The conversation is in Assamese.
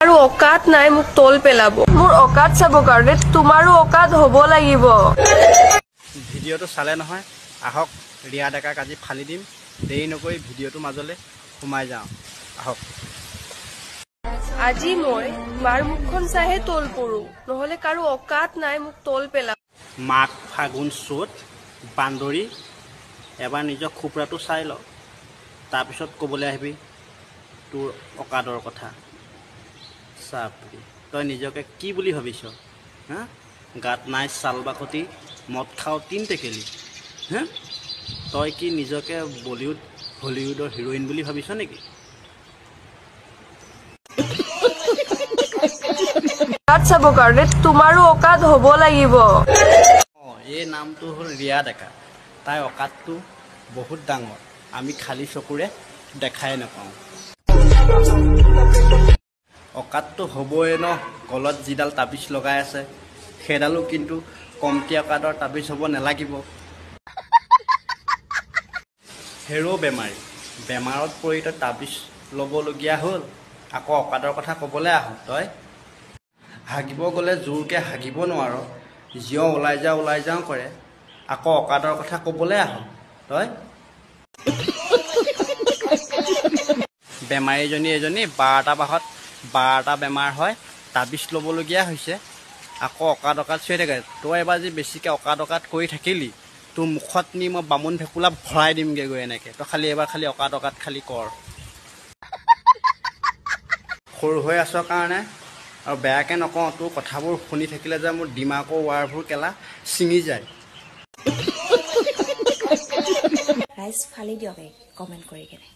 আৰু অকাত নাই মোক তল পেলাব মোৰ অকাত চাব কাৰণে তোমাৰো অকাত হ'ব লাগিব ভিডিঅ'টো চালে নহয় আহক ৰিয়া ডেকাক আজি ফালি দিম দেৰি নকৰি ভিডিঅ'টো মাজলে সোমাই যাওঁ আহক আজি মই মাৰ মুখখন চাহে তল পৰো নহলে কাৰো অকাত নাই মোক তল পেলাব মাঘ ফাগুন চ'ত বান্দৰী এবাৰ নিজৰ খুপৰাটো চাই ল তাৰপিছত ক'বলৈ আহিবি তোৰ অকাদৰ কথা চাপৰি তই নিজকে কি বুলি ভাবিছ হা গাত নাই চাল বাকতি মদ খাও তিন টেকেলি হা তই কি নিজকে বলিউড হলিউডৰ হিৰোইন বুলি ভাবিছ নেকি অকাত চাব কাৰণে তোমাৰো অকাত হ'ব লাগিব এই নামটো হ'ল ৰিয়া ডেকা তাই অকাতটো বহুত ডাঙৰ আমি খালী চকুৰে দেখাই নাপাওঁ অকাতটো হ'বই ন গলত যিডাল তাবিজ লগাই আছে সেইডালো কিন্তু কমটি অকাতৰ তাবিজ হ'ব নালাগিব হেৰ' বেমাৰত পৰি তই তাবিজ ল'বলগীয়া হ'ল আকৌ অকাতৰ কথা ক'বলৈ আহ তই হাগিব গ'লে জোৰকৈ হাগিব নোৱাৰ জিঅ' ওলাই যাওঁ কৰে আকৌ অকাতৰ কথা ক'বলৈ আহ তই বেমাৰীজনী এজনী 12টা বাহত 12টা বেমাৰ হয় তাবিজ ল'বলগীয়া হৈছে আকৌ অকাত চিঞৰি থাকে তই এবাৰ যি বেছিকৈ অকাত কৰি থাকিলি তোৰ মুখত নি মই বামুণ ভেকুলা ভৰাই দিমগৈ গৈ এনেকৈ তই খালি এবাৰ খালি অকাত খালি কৰ সৰু হৈ আছ কাৰণে আৰু বেয়াকৈ নকওঁ তোৰ কথাবোৰ শুনি থাকিলে যে মোৰ ডিমাকৰ ৱাৰবোৰ কেলা ছিঙি যায় ৰাইজ ফালি দিয়ক কমেণ্ট কৰি কেনে